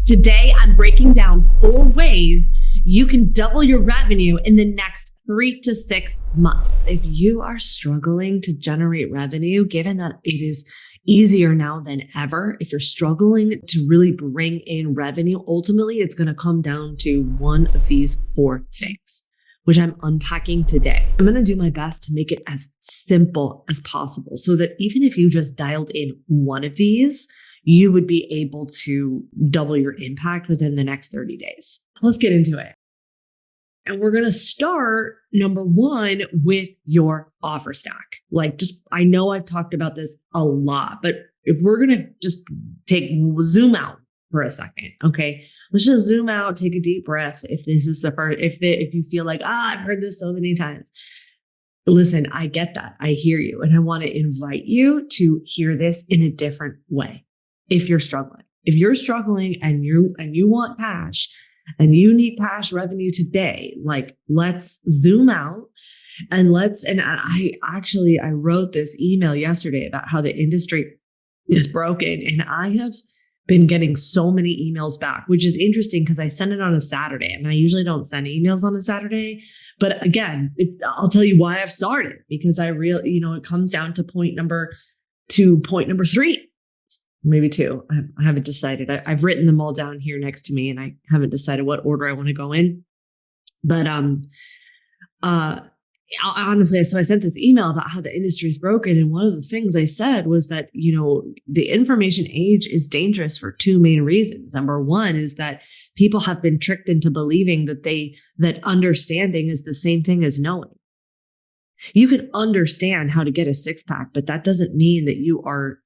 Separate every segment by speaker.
Speaker 1: Today, I'm breaking down 4 ways you can double your revenue in the next 3 to 6 months. If you are struggling to generate revenue, given that it is easier now than ever, if you're struggling to really bring in revenue, ultimately it's going to come down to one of these 4 things, which I'm unpacking today. I'm going to do my best to make it as simple as possible so that even if you just dialed in one of these, you would be able to double your impact within the next 30 days. Let's get into it. And we're going to start, number 1, with your offer stack. I know I've talked about this a lot, but if we're going to just zoom out for a second, okay? Let's just zoom out, take a deep breath. If this is the first, if you feel like, I've heard this so many times. Listen, I get that. I hear you. And I want to invite you to hear this in a different way. If you're struggling and you want cash and you need cash revenue today, let's zoom out and I wrote this email yesterday about how the industry is broken. And I have been getting so many emails back, which is interesting because I send it on a Saturday and I usually don't send emails on a Saturday. But again, I'll tell you why I've started, because it comes down to point number 3. Maybe 2. I haven't decided. I've written them all down here next to me and I haven't decided what order I want to go in. But honestly, so I sent this email about how the industry is broken. And one of the things I said was that, the information age is dangerous for 2 main reasons. Number 1 is that people have been tricked into believing that understanding is the same thing as knowing. You can understand how to get a 6-pack, but that doesn't mean that you are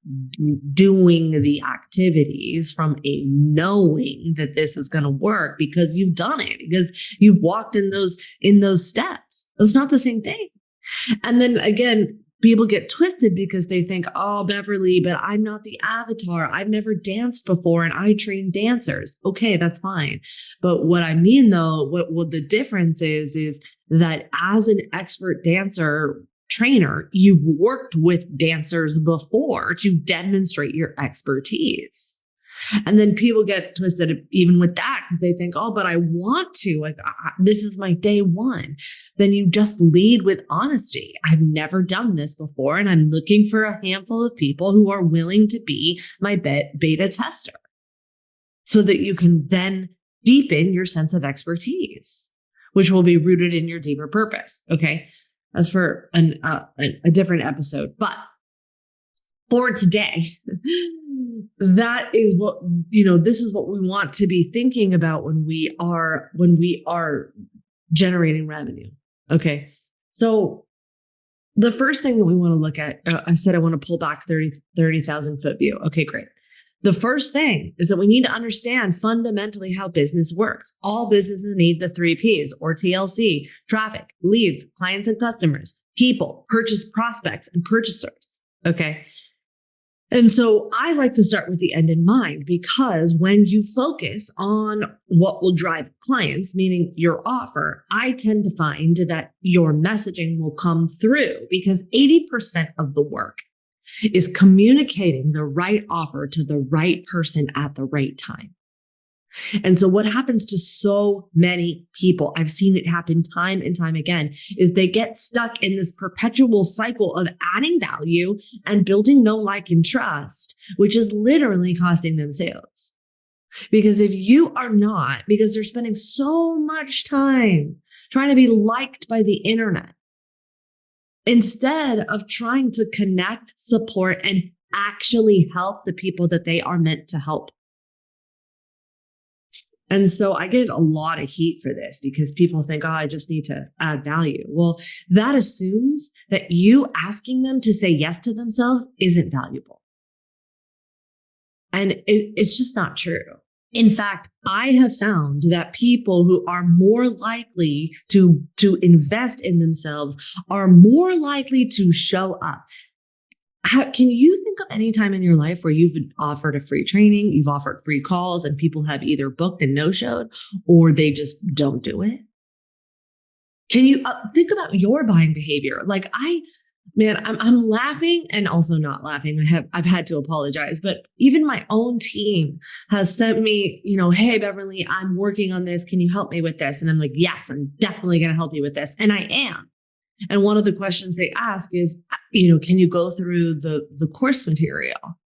Speaker 1: doing the activities from a knowing that this is going to work because you've done it, because you've walked in those steps. It's not the same thing. And then again, people get twisted because they think, oh, Beverly, but I'm not the avatar. I've never danced before and I train dancers. Okay, that's fine. But what I mean though, what the difference is that as an expert dancer trainer, you've worked with dancers before to demonstrate your expertise. And then people get twisted even with that because they think, oh, but I want to, this is my day 1. Then you just lead with honesty. I've never done this before, and I'm looking for a handful of people who are willing to be my beta tester so that you can then deepen your sense of expertise, which will be rooted in your deeper purpose. Okay. That's for a different episode, but for today, that is what, this is what we want to be thinking about when we are generating revenue. Okay. So the first thing that we want to look at, I said, I want to pull back 30,000 foot view. Okay, great. The first thing is that we need to understand fundamentally how business works. All businesses need the 3 Ps or TLC: traffic, leads, clients and customers, people, purchase prospects and purchasers. Okay. And so I like to start with the end in mind, because when you focus on what will drive clients, meaning your offer, I tend to find that your messaging will come through, because 80% of the work is communicating the right offer to the right person at the right time. And so what happens to so many people, I've seen it happen time and time again, is they get stuck in this perpetual cycle of adding value and building know, like, and trust, which is literally costing them sales. Because if you are not, because they're spending so much time trying to be liked by the internet, instead of trying to connect, support, and actually help the people that they are meant to help. And so I get a lot of heat for this because people think, oh, I just need to add value. Well, that assumes that you asking them to say yes to themselves isn't valuable. And it's just not true. In fact, I have found that people who are more likely to invest in themselves are more likely to show up. Can you think of any time in your life where you've offered a free training, you've offered free calls, and people have either booked and no-showed, or they just don't do it? Can you think about your buying behavior? Man, I'm laughing and also not laughing. I've had to apologize, but even my own team has sent me, hey Beverly, I'm working on this. Can you help me with this? And I'm like, yes, I'm definitely going to help you with this, and I am. And one of the questions they ask is, can you go through the course material?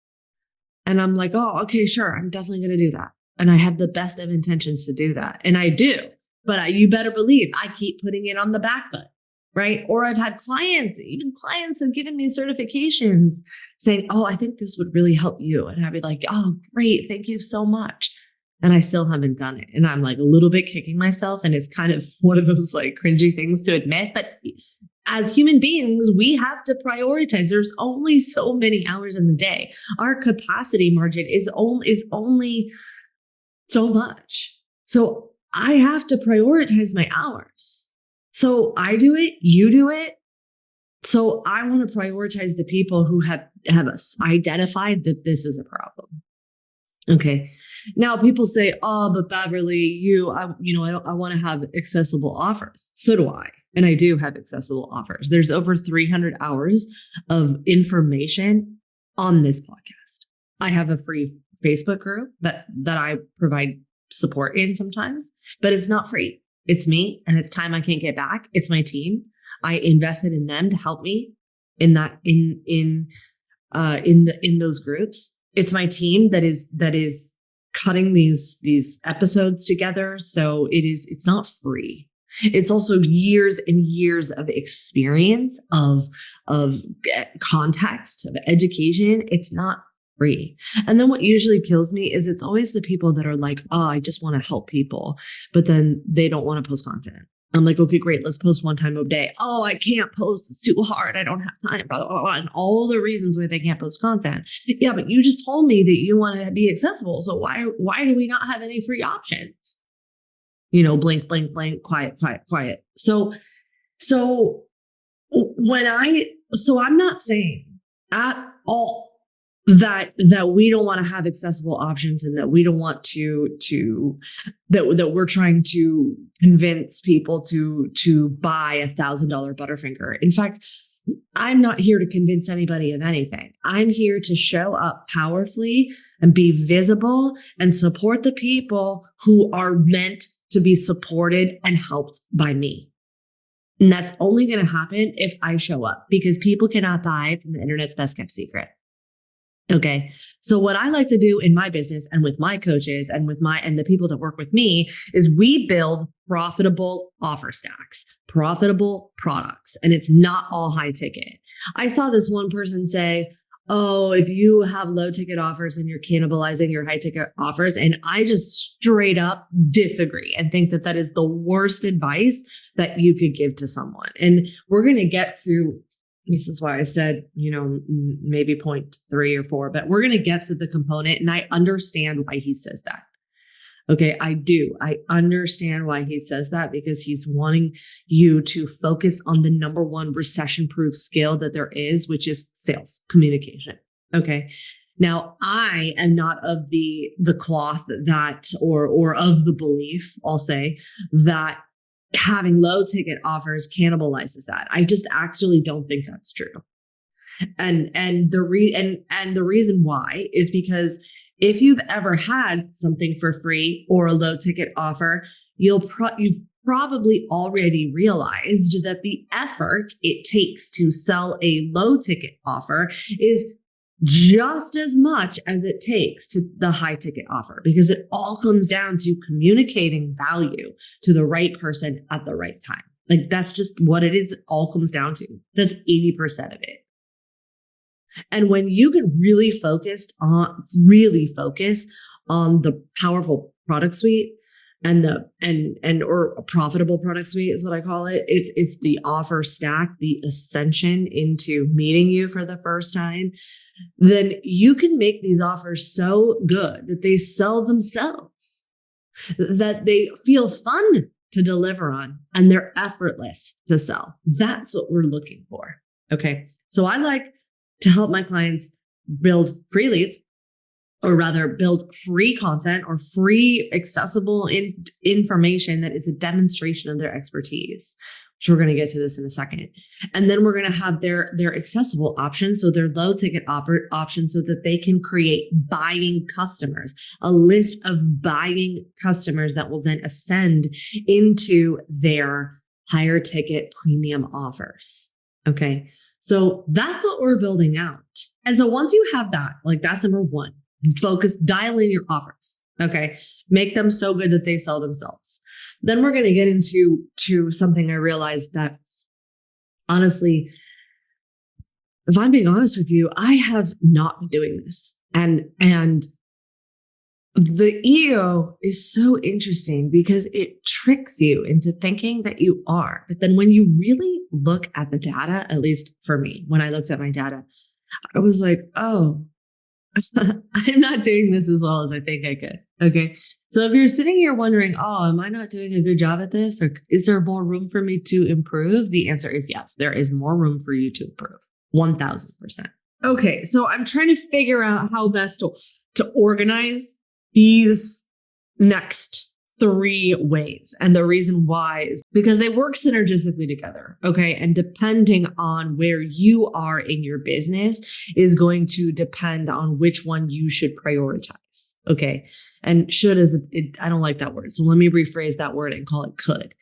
Speaker 1: And I'm like, oh, okay, sure, I'm definitely going to do that, and I have the best of intentions to do that, and I do. But you better believe I keep putting it on the back foot. Right. Or I've had even clients have given me certifications saying, oh, I think this would really help you. And I'd be like, oh, great. Thank you so much. And I still haven't done it. And I'm like a little bit kicking myself. And it's kind of one of those like cringy things to admit. But as human beings, we have to prioritize. There's only so many hours in the day. Our capacity margin is only so much. So I have to prioritize my hours. So I do it, you do it. So I want to prioritize the people who have identified that this is a problem. Okay. Now people say, oh, but Beverly, I want to have accessible offers. So do I. And I do have accessible offers. There's over 300 hours of information on this podcast. I have a free Facebook group that I provide support in sometimes, but it's not free. It's me, and it's time I can't get back. It's my team. I invested in them to help me in that in those groups. It's my team that is cutting these episodes together. So it's not free. It's also years and years of experience of context, of education. It's not free. And then what usually kills me is it's always the people that are like, oh, I just want to help people, but then they don't want to post content. I'm like, okay, great. Let's post one time a day. Oh, I can't post. It's too hard. I don't have time. Blah, blah, blah, and all the reasons why they can't post content. Yeah, but you just told me that you want to be accessible. So why do we not have any free options? Blink, blink, blink, quiet, quiet, quiet. So I'm not saying at all that we don't want to have accessible options and that we don't want that we're trying to convince people to buy $1,000 Butterfinger. In fact, I'm not here to convince anybody of anything. I'm here to show up powerfully and be visible and support the people who are meant to be supported and helped by me. And that's only going to happen if I show up, because people cannot buy from the internet's best kept secret. Okay. So what I like to do in my business and with my coaches and and the people that work with me is we build profitable offer stacks, profitable products, and it's not all high ticket. I saw this one person say, oh, if you have low ticket offers and you're cannibalizing your high ticket offers. And I just straight up disagree and think that is the worst advice that you could give to someone. And we're going to get to, this is why I said, maybe 0.3 or 4, but we're going to get to the component. And I understand why he says that. Okay, I do. I understand why he says that, because he's wanting you to focus on the number one recession-proof skill that there is, which is sales communication. Okay. Now, I am not of the cloth that, or of the belief, I'll say, that having low ticket offers cannibalizes that. I just actually don't think that's true. And the reason why is because if you've ever had something for free or a low ticket offer, you've probably already realized that the effort it takes to sell a low ticket offer is just as much as it takes to the high ticket offer, because it all comes down to communicating value to the right person at the right time. Like, that's just what it is. It all comes down to. That's 80% of it. And when you can really focus on the powerful product suite and or a profitable product suite is what I call it. It's the offer stack, the ascension into meeting you for the first time. Then you can make these offers so good that they sell themselves, that they feel fun to deliver on, and they're effortless to sell. That's what we're looking for. Okay. So I like to help my clients build free leads, or rather build free content or free accessible information that is a demonstration of their expertise. So we're going to get to this in a second. And then we're going to have their accessible options. So their low ticket options so that they can create buying customers, a list of buying customers that will then ascend into their higher ticket premium offers. Okay. So that's what we're building out. And so once you have that, like that's number one, focus, dial in your offers. Okay. Make them so good that they sell themselves. Then we're going to get into something I realized that honestly, if I'm being honest with you, I have not been doing this. And the ego is so interesting because it tricks you into thinking that you are. But then when you really look at the data, at least for me, when I looked at my data, I was like, oh, I'm not doing this as well as I think I could. Okay. So if you're sitting here wondering, oh, am I not doing a good job at this? Or is there more room for me to improve? The answer is yes. There is more room for you to improve. 1000%. Okay. So I'm trying to figure out how best to organize these next 3 ways. And the reason why is because they work synergistically together. Okay. And depending on where you are in your business is going to depend on which one you should prioritize. Okay. And should is, I don't like that word. So let me rephrase that word and call it could.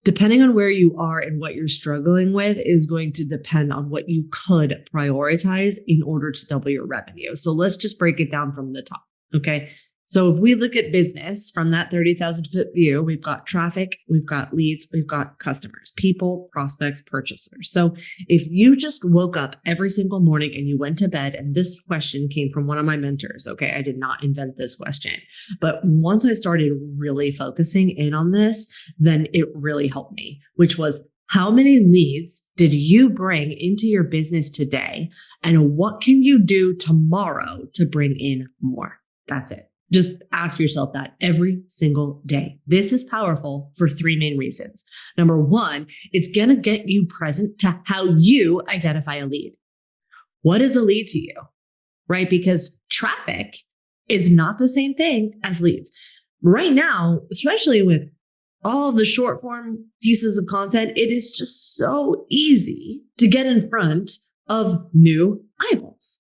Speaker 1: Depending on where you are and what you're struggling with is going to depend on what you could prioritize in order to double your revenue. So let's just break it down from the top. Okay. So if we look at business from that 30,000 foot view, we've got traffic, we've got leads, we've got customers, people, prospects, purchasers. So if you just woke up every single morning and you went to bed, and this question came from one of my mentors, okay, I did not invent this question, but once I started really focusing in on this, then it really helped me, which was, how many leads did you bring into your business today? And what can you do tomorrow to bring in more? That's it. Just ask yourself that every single day. This is powerful for 3 main reasons. Number one, it's going to get you present to how you identify a lead. What is a lead to you, right? Because traffic is not the same thing as leads. Right now, especially with all of the short form pieces of content, it is just so easy to get in front of new eyeballs.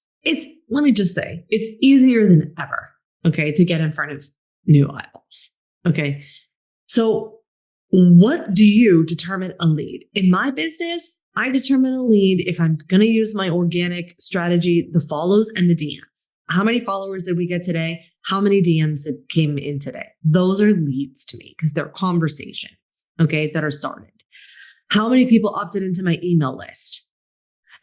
Speaker 1: Let me just say, it's easier than ever. Okay, to get in front of new eyeballs. Okay, so what do you determine a lead? In my business, I determine a lead if I'm going to use my organic strategy, the follows and the DMs. How many followers did we get today? How many DMs that came in today? Those are leads to me because they're conversations, okay, that are started. How many people opted into my email list?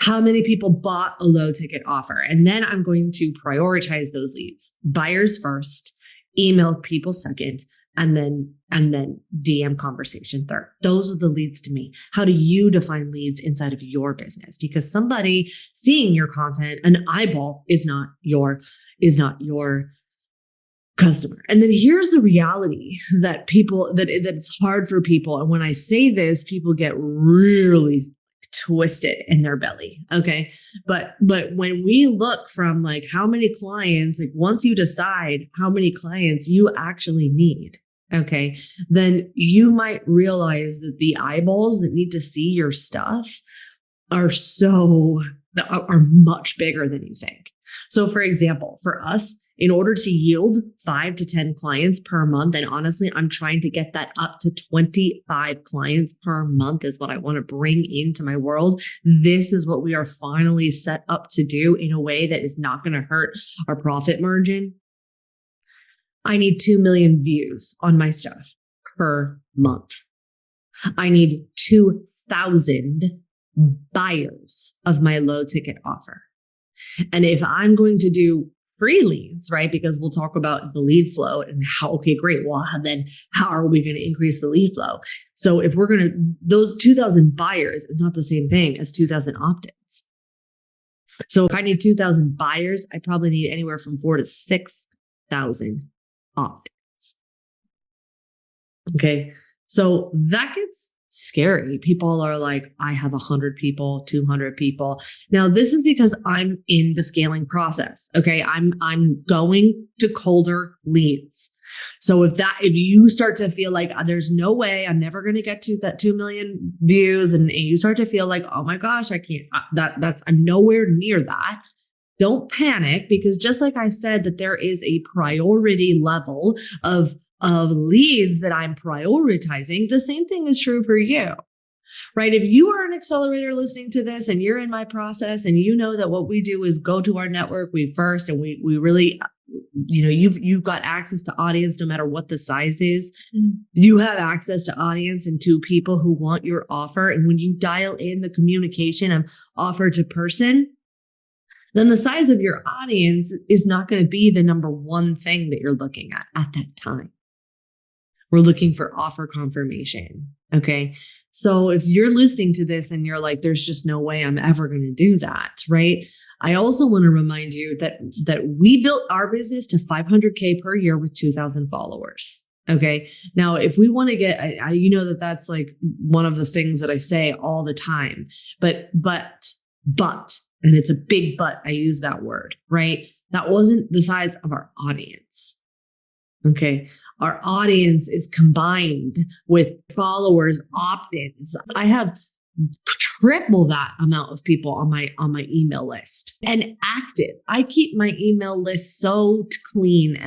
Speaker 1: How many people bought a low ticket offer? And then I'm going to prioritize those leads. Buyers first, email people second, and then DM conversation third. Those are the leads to me. How do you define leads inside of your business? Because somebody seeing your content, an eyeball is not your customer. And then here's the reality that it's hard for people. And when I say this, people get really twisted in their belly. Okay. But when we look from like how many clients, like once you decide how many clients you actually need, okay, then you might realize that the eyeballs that need to see your stuff are much bigger than you think. So for example, for us, in order to yield 5 to 10 clients per month, and honestly, I'm trying to get that up to 25 clients per month is what I want to bring into my world. This is what we are finally set up to do in a way that is not going to hurt our profit margin. I need 2 million views on my stuff per month. I need 2,000 buyers of my low ticket offer. And if I'm going to do free leads, right? Because we'll talk about the lead flow and okay, great. Well, then how are we going to increase the lead flow? So if those 2,000 buyers is not the same thing as 2,000 opt-ins. So if I need 2,000 buyers, I probably need anywhere from 4,000 to 6,000 opt-ins. Okay. So that gets scary. People are like, I have 100 people, 200 people. Now, this is because I'm in the scaling process. Okay. I'm going to colder leads. So if you start to feel like there's no way I'm never going to get to that 2 million views, and you start to feel like, oh my gosh, I can't, I'm nowhere near that. Don't panic, because just like I said, that there is a priority level of leads that I'm prioritizing. The same thing is true for you, right? If you are an accelerator listening to this and you're in my process, and you know that what we do is go to our network, and we really, you've got access to audience no matter what the size is. You have access to audience and to people who want your offer. And when you dial in the communication of offer to person, then the size of your audience is not going to be the number one thing that you're looking at that time. We're looking for offer confirmation. Okay. So if you're listening to this and you're like, there's just no way I'm ever going to do that, right? I also want to remind you that we built our business to 500K per year with 2,000 followers. Okay. Now, if we want to get, that's like one of the things that I say all the time, but, and it's a big but, I use that word, right? That wasn't the size of our audience. Okay. Our audience is combined with followers, opt-ins. I have triple that amount of people on my email list, and active. I keep my email list so clean,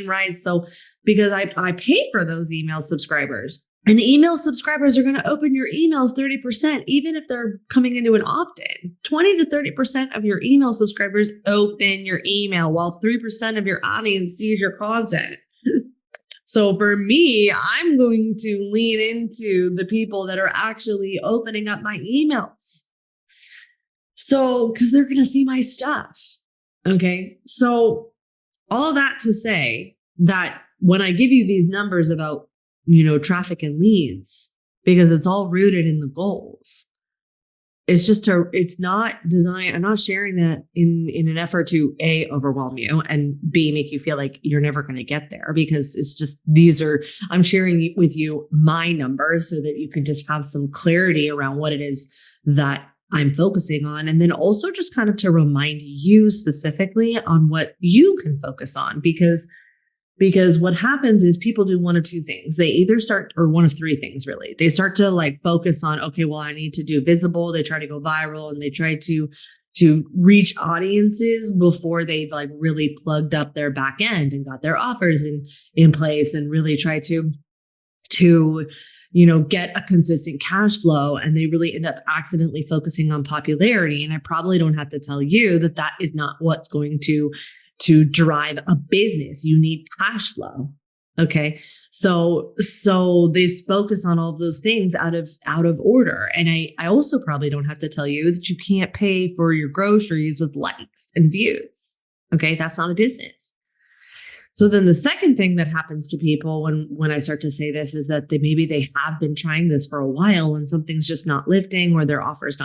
Speaker 1: right? So because I pay for those email subscribers. And email subscribers are going to open your emails 30%, even if they're coming into an opt-in. 20 to 30% of your email subscribers open your email, while 3% of your audience sees your content. So for me, I'm going to lean into the people that are actually opening up my emails. So, because they're going to see my stuff. Okay. So all that to say that when I give you these numbers about traffic and leads, because it's all rooted in the goals. It's not designed. I'm not sharing that in an effort to A, overwhelm you, and B, make you feel like you're never going to get there, because it's just, I'm sharing with you my numbers so that you can just have some clarity around what it is that I'm focusing on. And then also just kind of to remind you specifically on what you can focus on, because what happens is people do one of two things. They either start, or one of three things really. They start to like focus on, okay, well, I need to do visible. They try to go viral, and they try to reach audiences before they've like really plugged up their back end and got their offers in place, and really try to get a consistent cash flow. And they really end up accidentally focusing on popularity. And I probably don't have to tell you that is not what's going to drive a business. You need cash flow. Okay. So they focus on all of those things out of order. And I also probably don't have to tell you that you can't pay for your groceries with likes and views. Okay. That's not a business. So then the second thing that happens to people when I start to say this is that maybe they have been trying this for a while and something's just not lifting, or their offer is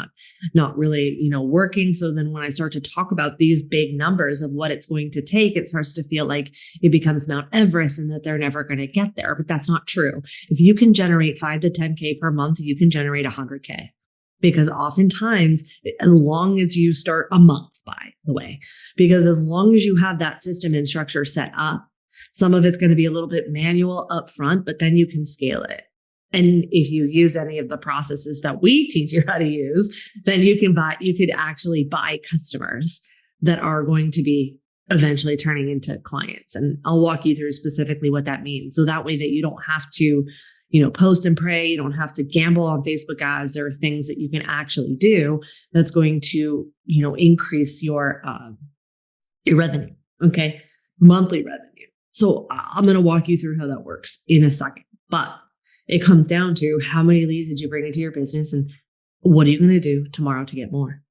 Speaker 1: not really, working. So then when I start to talk about these big numbers of what it's going to take, it starts to feel like it becomes Mount Everest and that they're never going to get there. But that's not true. If you can generate 5 to 10K per month, you can generate 100K. Because oftentimes, as long as you start a month, by the way, because as long as you have that system and structure set up, some of it's going to be a little bit manual up front, but then you can scale it. And if you use any of the processes that we teach you how to use, then you could actually buy customers that are going to be eventually turning into clients. And I'll walk you through specifically what that means. So that way that you don't have to post and pray. You don't have to gamble on Facebook ads. There are things that you can actually do that's going to, increase your revenue. Okay. Monthly revenue. So I'm going to walk you through how that works in a second, but it comes down to how many leads did you bring into your business, and what are you going to do tomorrow to get more?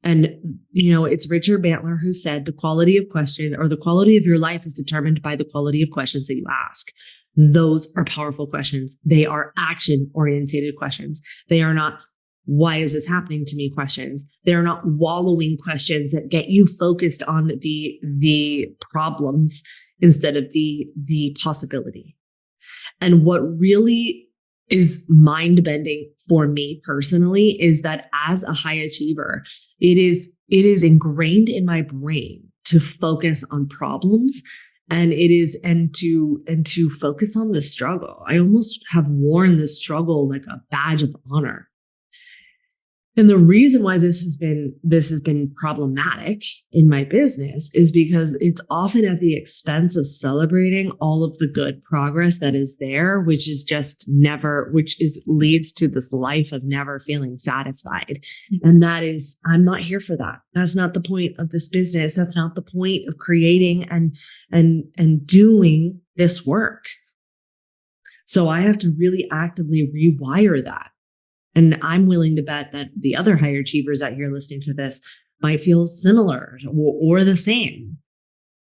Speaker 1: And, it's Richard Bandler who said the quality of question, or the quality of your life, is determined by the quality of questions that you ask. Those are powerful questions. They are action-oriented questions. They are not, why is this happening to me questions. They are not wallowing questions that get you focused on the problems instead of the possibility. And what really is mind-bending for me personally is that as a high achiever, it is ingrained in my brain to focus on problems And it is, and to focus on the struggle. I almost have worn the struggle like a badge of honor. And the reason why this has been problematic in my business is because it's often at the expense of celebrating all of the good progress that is there, which leads to this life of never feeling satisfied. And that is, I'm not here for that. That's not the point of this business. That's not the point of creating and doing this work. So I have to really actively rewire that. And I'm willing to bet that the other higher achievers out here listening to this might feel similar or the same.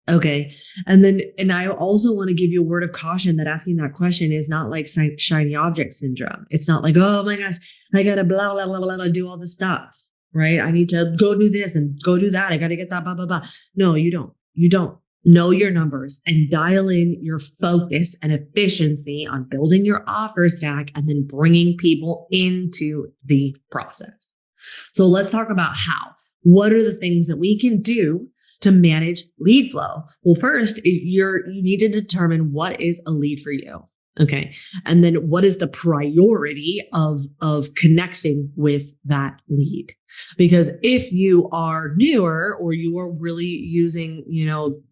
Speaker 1: Okay. And I also want to give you a word of caution that asking that question is not like shiny object syndrome. It's not like, oh my gosh, I got to blah, blah, blah, blah, blah, do all this stuff, right? I need to go do this and go do that. I got to get that, blah, blah, blah. No, you don't. You don't. Know your numbers and dial in your focus and efficiency on building your offer stack and then bringing people into the process. So let's talk about how. What are the things that we can do to manage lead flow? Well, first, you need to determine what is a lead for you. Okay. And then what is the priority of connecting with that lead? Because if you are newer or you are really using,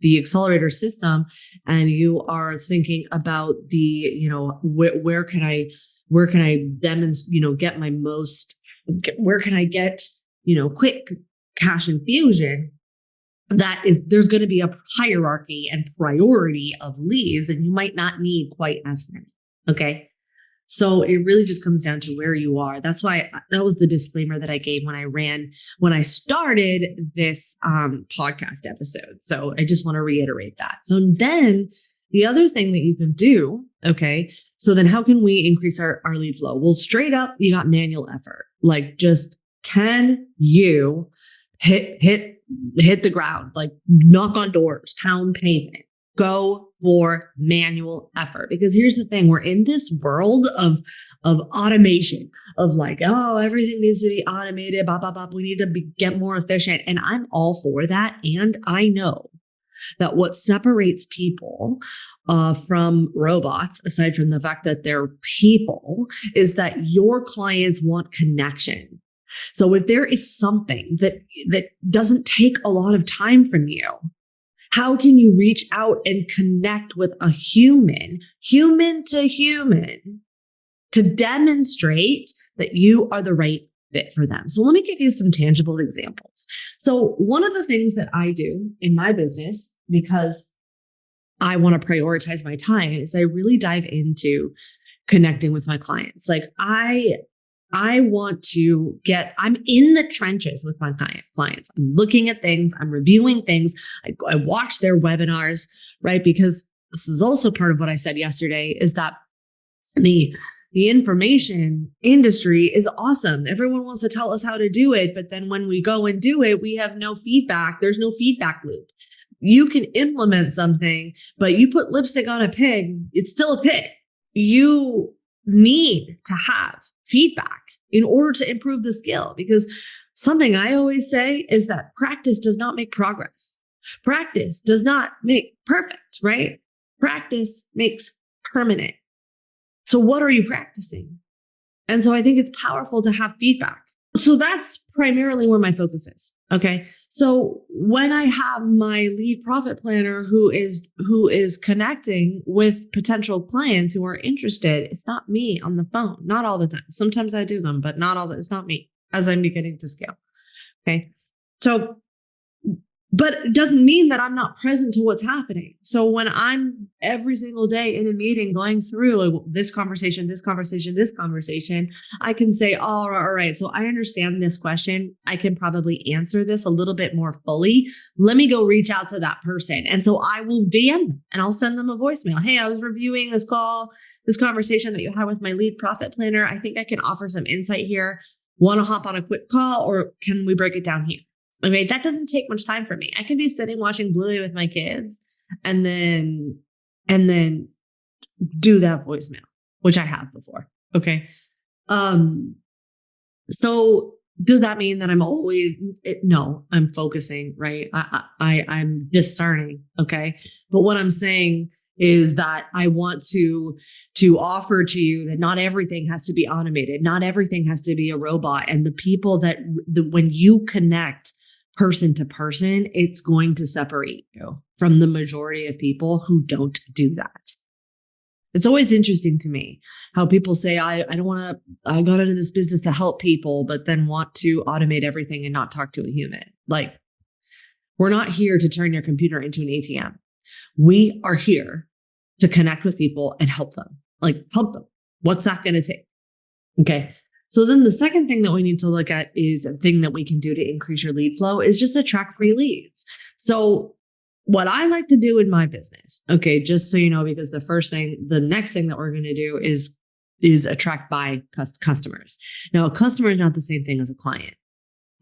Speaker 1: the accelerator system and you are thinking about the, where can I demonstrate, get my most, where can I get, quick cash infusion? There's going to be a hierarchy and priority of leads, and you might not need quite as many. Okay. So it really just comes down to where you are. That's why that was the disclaimer that I gave when I started this podcast episode. So I just want to reiterate that. So then the other thing that you can do, okay, so then how can we increase our lead flow? Well, straight up, you got manual effort. Like, just can you hit the ground, like knock on doors, pound pavement, go for manual effort. Because here's the thing, we're in this world of automation, of like, oh, everything needs to be automated, blah, blah, blah. We need to get more efficient. And I'm all for that. And I know that what separates people from robots, aside from the fact that they're people, is that your clients want connection. So if there is something that doesn't take a lot of time from you, how can you reach out and connect with a human to human, to demonstrate that you are the right fit for them? So let me give you some tangible examples. So one of the things that I do in my business, because I want to prioritize my time, is I really dive into connecting with my clients. Like I'm in the trenches with my clients. I'm looking at things, I'm reviewing things. I watch their webinars, right? Because this is also part of what I said yesterday, is that the information industry is awesome. Everyone wants to tell us how to do it, but then when we go and do it, we have no feedback. There's no feedback loop. You can implement something, but you put lipstick on a pig, it's still a pig. You need to have feedback in order to improve the skill, because something I always say is that practice does not make progress. Practice does not make perfect, right? Practice makes permanent. So what are you practicing? And so I think it's powerful to have feedback. So that's primarily where my focus is. Okay. So when I have my lead profit planner who is connecting with potential clients who are interested, it's not me on the phone, not all the time. Sometimes I do them, but not all it's not me as I'm beginning to scale. Okay. So, but it doesn't mean that I'm not present to what's happening. So when I'm every single day in a meeting going through this conversation, I can say, oh, all right, so I understand this question. I can probably answer this a little bit more fully. Let me go reach out to that person. And so I will DM them and I'll send them a voicemail. Hey, I was reviewing this conversation that you had with my lead profit planner. I think I can offer some insight here. Want to hop on a quick call, or can we break it down here? Okay, that doesn't take much time for me. I can be sitting watching Bluey with my kids and then do that voicemail, which I have before. Okay. So Does that mean that I'm always, no, I'm focusing, right? I'm discerning. Okay. But what I'm saying is that I want to offer to you that not everything has to be automated. Not everything has to be a robot. And the people when you connect person to person, it's going to separate you from the majority of people who don't do that. It's always interesting to me how people say, I don't want to, I got into this business to help people, but then want to automate everything and not talk to a human. Like, we're not here to turn your computer into an ATM. We are here to connect with people and help them. Like, help them. What's that going to take? Okay. So then the second thing that we need to look at is a thing that we can do to increase your lead flow is just attract free leads. So what I like to do in my business, okay, just so you know, because the next thing that we're going to do is attract by customers. Now, a customer is not the same thing as a client,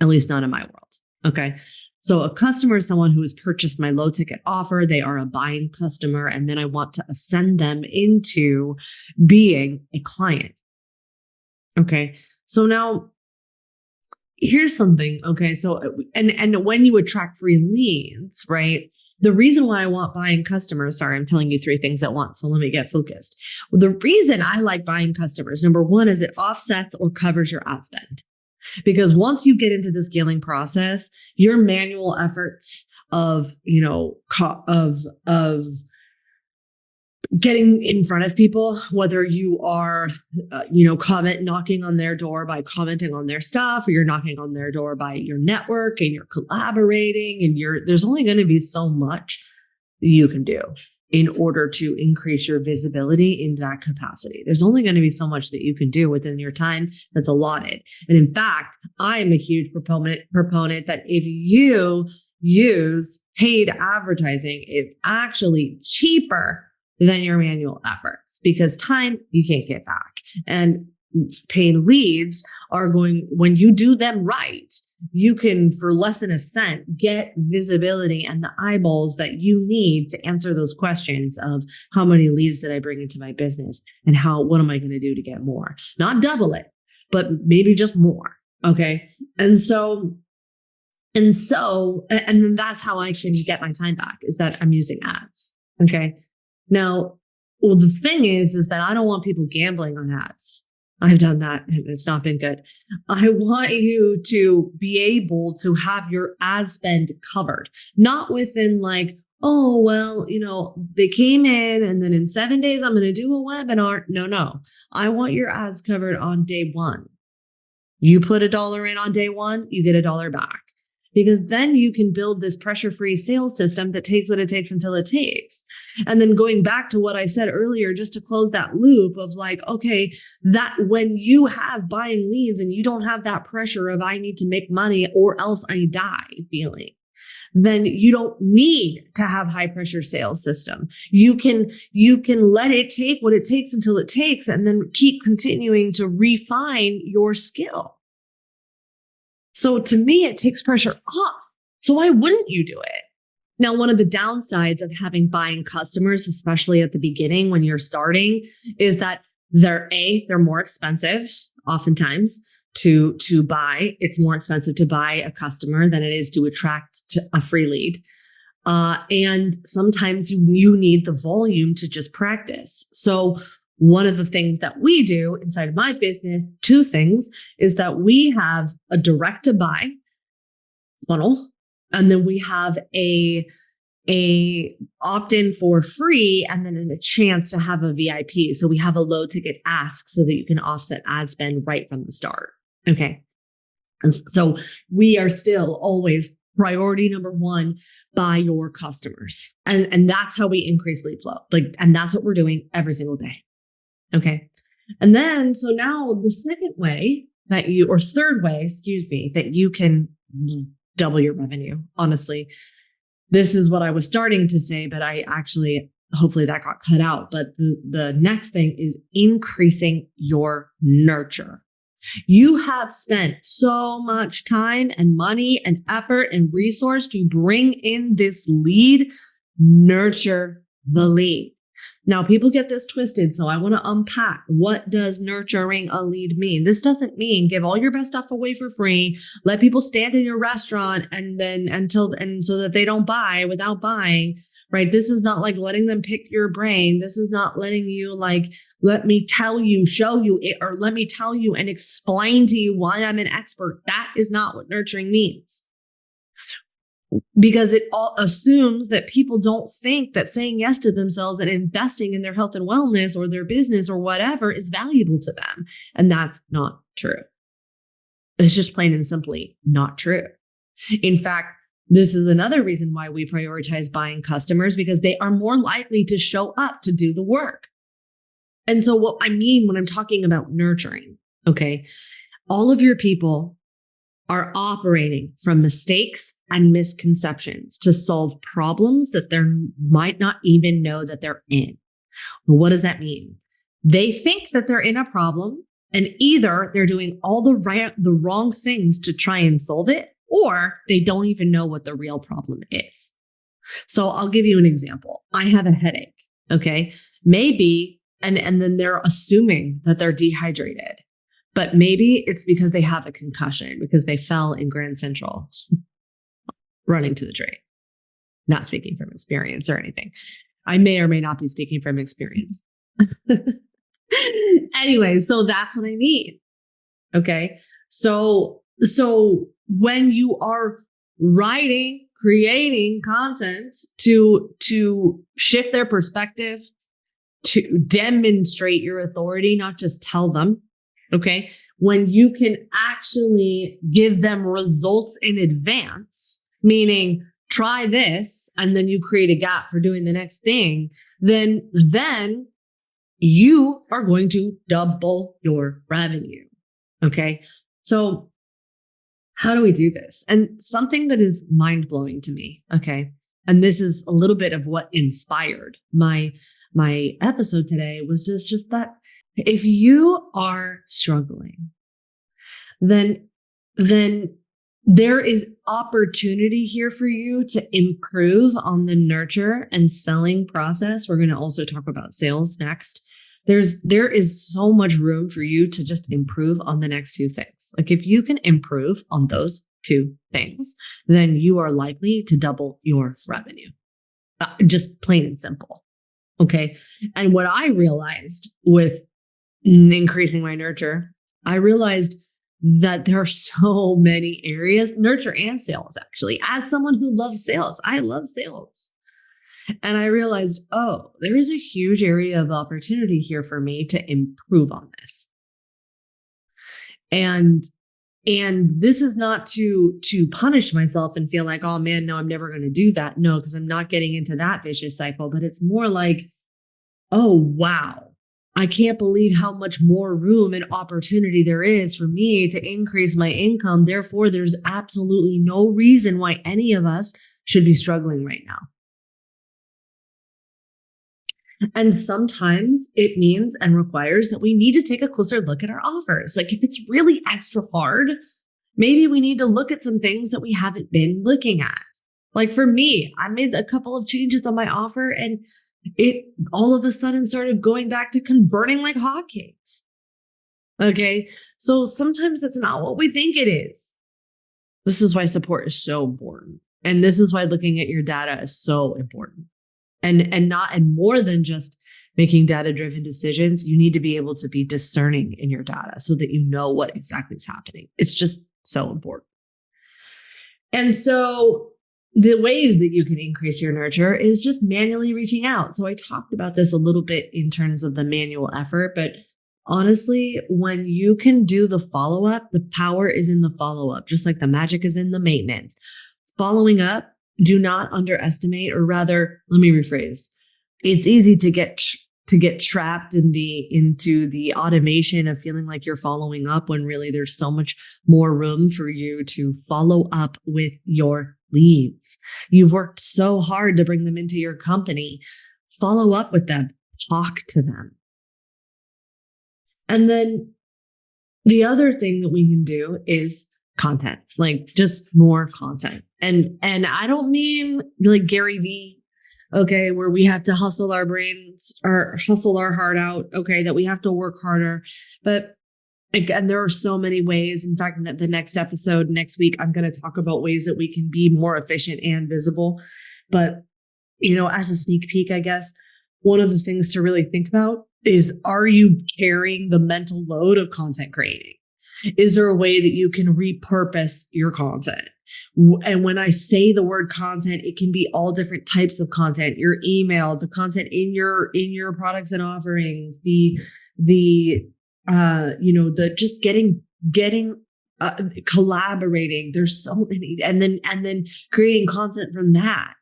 Speaker 1: at least not in my world. Okay. So a customer is someone who has purchased my low ticket offer. They are a buying customer, and then I want to ascend them into being a client. Okay. So now here's something. Okay. So, and when you attract free leads, right? The reason why I want buying customers, sorry, I'm telling you 3 things at once. So let me get focused. The reason I like buying customers, number 1, is it offsets or covers your ad spend. Because once you get into the scaling process, your manual efforts of getting in front of people, whether you are, knocking on their door by commenting on their stuff, or you're knocking on their door by your network and you're collaborating, and there's only going to be so much you can do in order to increase your visibility in that capacity. There's only going to be so much that you can do within your time that's allotted. And in fact, I am a huge proponent that if you use paid advertising, it's actually cheaper than your manual efforts, because time you can't get back. And paid leads are when you do them right, you can, for less than a cent, get visibility and the eyeballs that you need to answer those questions of how many leads did I bring into my business, and what am I going to do to get more? Not double it, but maybe just more. Okay. And then that's how I can get my time back, is that I'm using ads. Okay. Now, well, the thing is that I don't want people gambling on ads. I've done that and it's not been good. I want you to be able to have your ad spend covered, not within like, oh, well, they came in and then in 7 days, I'm going to do a webinar. No. I want your ads covered on day 1. You put $1 in on day 1, you get $1 back. Because then you can build this pressure-free sales system that takes what it takes until it takes. And then going back to what I said earlier, just to close that loop of like, okay, that when you have buying leads and you don't have that pressure of I need to make money or else I die feeling, then you don't need to have high pressure sales system. You can let it take what it takes until it takes, and then keep continuing to refine your skill. So to me, it takes pressure off. So why wouldn't you do it? Now, one of the downsides of having buying customers, especially at the beginning when you're starting, is that they're more expensive oftentimes to buy. It's more expensive to buy a customer than it is to attract a free lead. And sometimes you need the volume to just practice. So one of the things that we do inside of my business, 2 things, is that we have a direct to buy funnel, and then we have a opt-in for free, and then a chance to have a VIP. So we have a low ticket ask so that you can offset ad spend right from the start. Okay. And so we are still always priority number 1 by your customers. And that's how we increase lead flow. And that's what we're doing every single day. Okay. And then, so now the third way that you can double your revenue. Honestly, this is what I was starting to say, but hopefully that got cut out. But the next thing is increasing your nurture. You have spent so much time and money and effort and resource to bring in this lead. Nurture the lead. Now, people get this twisted, so I want to unpack, what does nurturing a lead mean? This doesn't mean give all your best stuff away for free, let people stand in your restaurant and so that they don't buy without buying, right? This is not like letting them pick your brain. This is not letting you like, let me tell you, show you, or let me tell you and explain to you why I'm an expert. That is not what nurturing means. Because it all assumes that people don't think that saying yes to themselves and investing in their health and wellness or their business or whatever is valuable to them. And that's not true. It's just plain and simply not true. In fact, this is another reason why we prioritize buying customers, because they are more likely to show up to do the work. And so what I mean when I'm talking about nurturing, okay, all of your people are operating from mistakes and misconceptions to solve problems that they might not even know that they're in. Well, what does that mean? They think that they're in a problem, and either they're doing all the wrong things to try and solve it, or they don't even know what the real problem is. So I'll give you an example. I have a headache, okay? Maybe, and then they're assuming that they're dehydrated. But maybe it's because they have a concussion because they fell in Grand Central running to the train. Not speaking from experience or anything. I may or may not be speaking from experience. Anyway, so that's what I mean. Okay. So when you are writing, creating content to shift their perspective, to demonstrate your authority, not just tell them. Okay. When you can actually give them results in advance, meaning try this, and then you create a gap for doing the next thing, then you are going to double your revenue. Okay. So how do we do this? And something that is mind blowing to me. Okay. And this is a little bit of what inspired my episode today, was just that if you are struggling, then there is opportunity here for you to improve on the nurture and selling process. We're going to also talk about sales next. There is so much room for you to just improve on the next two things. Like if you can improve on those two things, then you are likely to double your revenue. Just plain and simple. Okay. And what I realized with increasing my nurture, I realized that there are so many areas, nurture and sales, actually. As someone who loves sales, I love sales. And I realized, oh, there is a huge area of opportunity here for me to improve on this. And this is not to punish myself and feel like, oh man, no, I'm never going to do that. No, because I'm not getting into that vicious cycle, but it's more like, oh, wow. I can't believe how much more room and opportunity there is for me to increase my income. Therefore, there's absolutely no reason why any of us should be struggling right now. And sometimes it means and requires that we need to take a closer look at our offers. Like if it's really extra hard, maybe we need to look at some things that we haven't been looking at. Like for me, I made a couple of changes on my offer, and it all of a sudden started going back to converting like hotcakes. Okay. So sometimes it's not what we think it is. This is why support is so important. And this is why looking at your data is so important. And more than just making data-driven decisions, you need to be able to be discerning in your data so that you know what exactly is happening. It's just so important. And so the ways that you can increase your nurture is just manually reaching out. So I talked about this a little bit in terms of the manual effort, but honestly, when you can do the follow-up, the power is in the follow-up, just like the magic is in the maintenance. Following up, do not underestimate, or rather, let me rephrase. It's easy to get trapped into the automation of feeling like you're following up when really there's so much more room for you to follow up with your leads. You've worked so hard to bring them into your company. Follow up with them, talk to them. And then the other thing that we can do is content, like just more content. And I don't mean like Gary Vee. okay, where we have to hustle our brains or hustle our heart out, okay, that we have to work harder. But again, there are so many ways. In fact, the next episode next week, I'm going to talk about ways that we can be more efficient and visible. But, as a sneak peek, I guess, one of the things to really think about is, are you carrying the mental load of content creating? Is there a way that you can repurpose your content? And when I say the word content, it can be all different types of content, your email, the content in your products and offerings, the just getting collaborating. There's so many, and then creating content from that.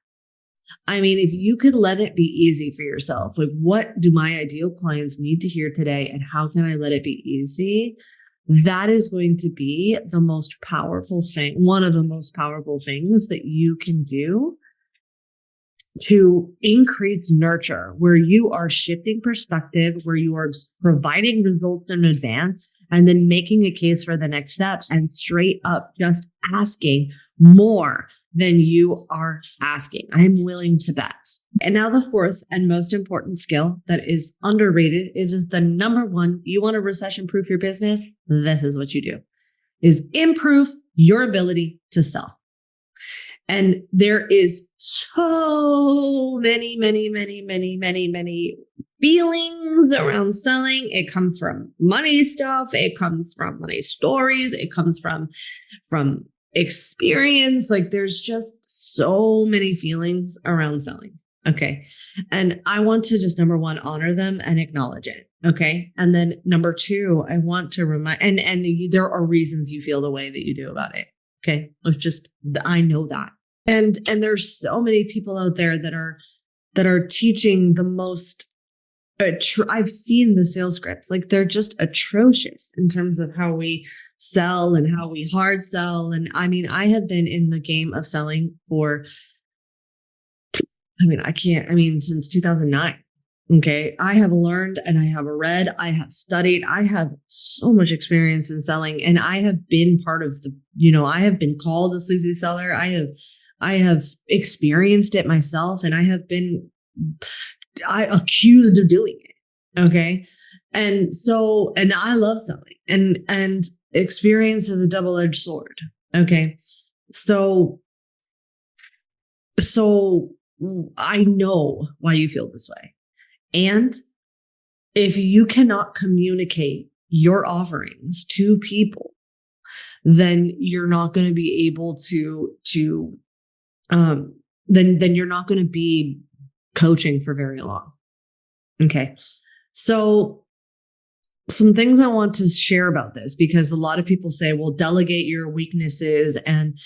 Speaker 1: I mean, if you could let it be easy for yourself, like, what do my ideal clients need to hear today, and how can I let it be easy? That is going to be the most powerful thing, one of the most powerful things that you can do to increase nurture, where you are shifting perspective, where you are providing results in advance, and then making a case for the next step, and straight up just asking more than you are asking. I'm willing to bet. And now the fourth and most important skill that is underrated is the number one. You want to recession-proof your business? This is what you do, is improve your ability to sell. And there is so many feelings around selling. It comes from money stuff. It comes from money stories. It comes from experience. Like, there's just so many feelings around selling. Okay. And I want to just, number one, honor them and acknowledge it. Okay. And then number two, I want to remind, and there are reasons you feel the way that you do about it. Okay. I know that. And there's so many people out there that are teaching the most, I've seen the sales scripts, like, they're just atrocious in terms of how we sell and how we hard sell. And I mean, I have been in the game of selling since 2009. Okay. I have learned, and I have read, I have studied, I have so much experience in selling, and I have been part of I have been called a sleazy seller. I have experienced it myself, and I have been accused of doing it. Okay. And I love selling, and experience is a double-edged sword. Okay. So I know why you feel this way. And if you cannot communicate your offerings to people, then you're not going to be able then you're not going to be coaching for very long. Okay. So some things I want to share about this, because a lot of people say, well, delegate your weaknesses and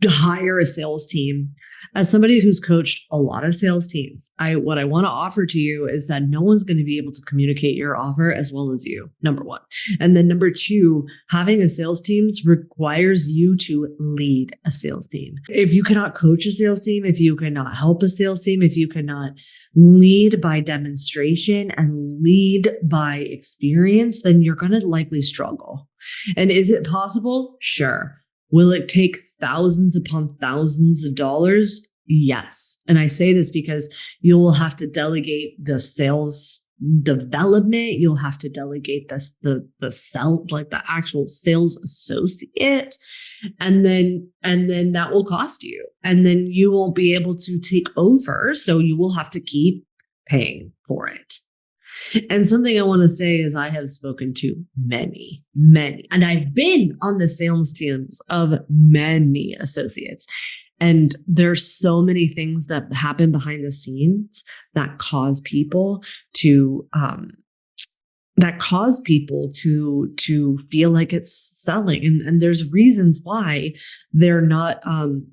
Speaker 1: hire a sales team. As somebody who's coached a lot of sales teams, what I want to offer to you is that no one's going to be able to communicate your offer as well as you, number one. And then number two, having a sales team requires you to lead a sales team. If you cannot coach a sales team, if you cannot help a sales team, if you cannot lead by demonstration and lead by experience, then you're going to likely struggle. And is it possible? Sure. Will it take thousands upon thousands of dollars? Yes. And I say this because you will have to delegate the sales development. You'll have to delegate the actual sales associate. And then that will cost you. And then you won't be able to take over. So you will have to keep paying for it. And something I want to say is, I have spoken to many, and I've been on the sales teams of many associates. And there's so many things that happen behind the scenes that cause people to feel like it's selling. And there's reasons why they're not, and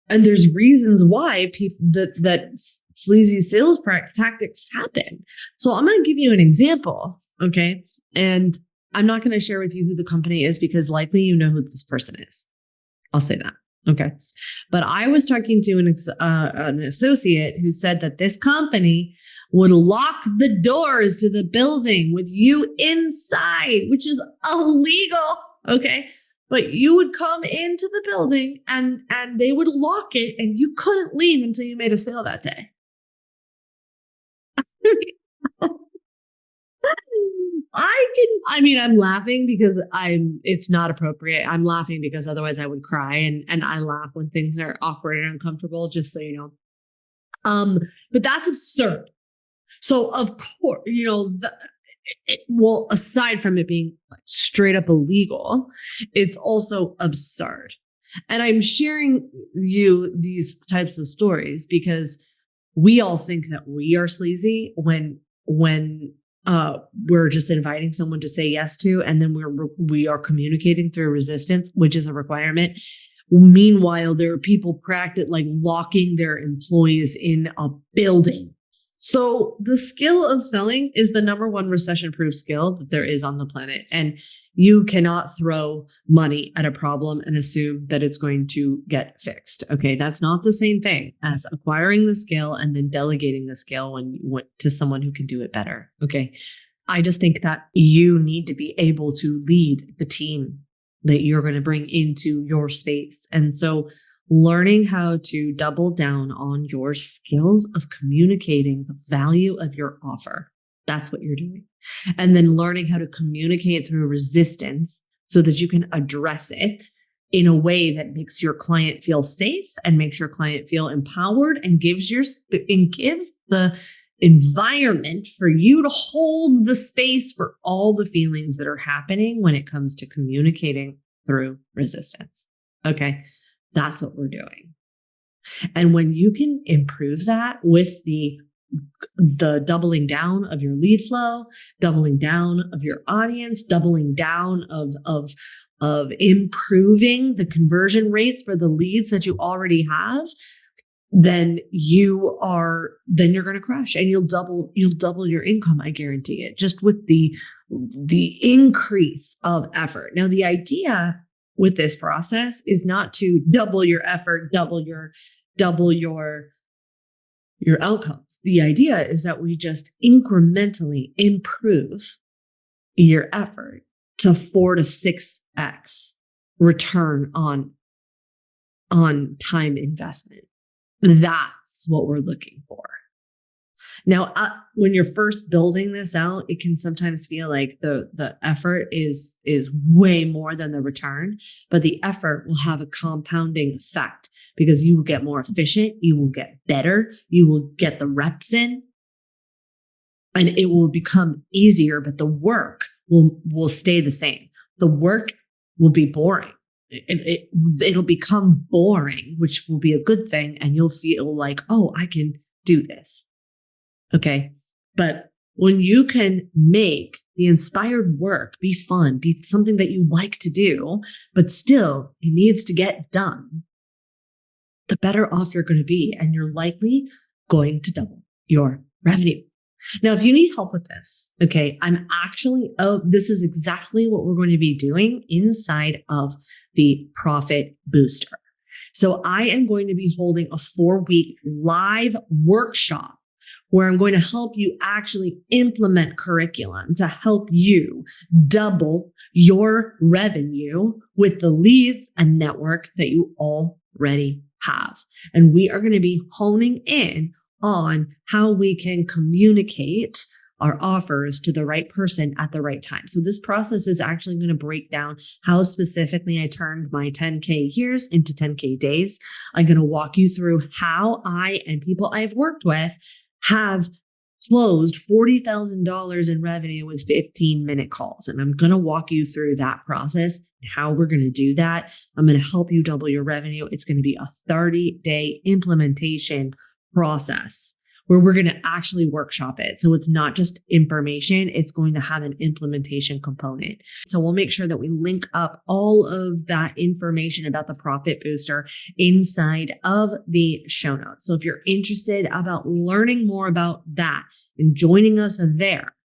Speaker 1: there's reasons why people that sleazy sales tactics happen. So I'm going to give you an example. Okay. And I'm not going to share with you who the company is, because likely you know who this person is. I'll say that. Okay. But I was talking to an associate who said that this company would lock the doors to the building with you inside, which is illegal. Okay. But you would come into the building and they would lock it and you couldn't leave until you made a sale that day. I'm laughing because it's not appropriate. I'm laughing because otherwise I would cry, and I laugh when things are awkward and uncomfortable, just so you know. But that's absurd. So of course, well, aside from it being like straight up illegal, it's also absurd. And I'm sharing you these types of stories because we all think that we are sleazy when we're just inviting someone to say yes to, and then we are communicating through resistance, which is a requirement. Meanwhile, there are practicing like locking their employees in a building. So the skill of selling is the number one recession-proof skill that there is on the planet. And you cannot throw money at a problem and assume that it's going to get fixed. Okay, that's not the same thing as acquiring the skill and then delegating the skill when you went to someone who can do it better. Okay, I just think that you need to be able to lead the team that you're going to bring into your space. And so learning how to double down on your skills of communicating the value of your offer. That's what you're doing. And then learning how to communicate through resistance so that you can address it in a way that makes your client feel safe and makes your client feel empowered and gives the environment for you to hold the space for all the feelings that are happening when it comes to communicating through resistance. Okay. That's what we're doing. And when you can improve that with the doubling down of your lead flow, doubling down of your audience, doubling down of improving the conversion rates for the leads that you already have, then you're going to crush and you'll double your income. I guarantee it, just with the increase of effort. Now, the idea with this process is not to double your effort, double your outcomes. The idea is that we just incrementally improve your effort to 4 to 6x return on time investment. That's what we're looking for. Now, when you're first building this out, it can sometimes feel like the effort is way more than the return, but the effort will have a compounding effect because you will get more efficient, you will get better, you will get the reps in, and it will become easier, but the work will stay the same. The work will be boring. It'll become boring, which will be a good thing, and you'll feel like, oh, I can do this. Okay. But when you can make the inspired work be fun, be something that you like to do, but still it needs to get done, the better off you're going to be. And you're likely going to double your revenue. Now, if you need help with this, okay, this is exactly what we're going to be doing inside of the Profit Booster. So I am going to be holding a 4-week live workshop where I'm going to help you actually implement curriculum to help you double your revenue with the leads and network that you already have. And we are going to be honing in on how we can communicate our offers to the right person at the right time. So this process is actually going to break down how specifically I turned my 10K years into 10K days. I'm going to walk you through how I and people I've worked with have closed $40,000 in revenue with 15-minute calls. And I'm going to walk you through that process, how we're going to do that. I'm going to help you double your revenue. It's going to be a 30-day implementation process where we're going to actually workshop it. So it's not just information, it's going to have an implementation component. So we'll make sure that we link up all of that information about the Profit Booster inside of the show notes. So if you're interested about learning more about that and joining us there,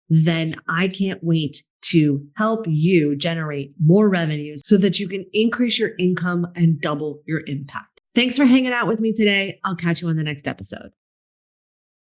Speaker 1: then I can't wait to help you generate more revenues so that you can increase your income and double your impact. Thanks for hanging out with me today. I'll catch you on the next episode.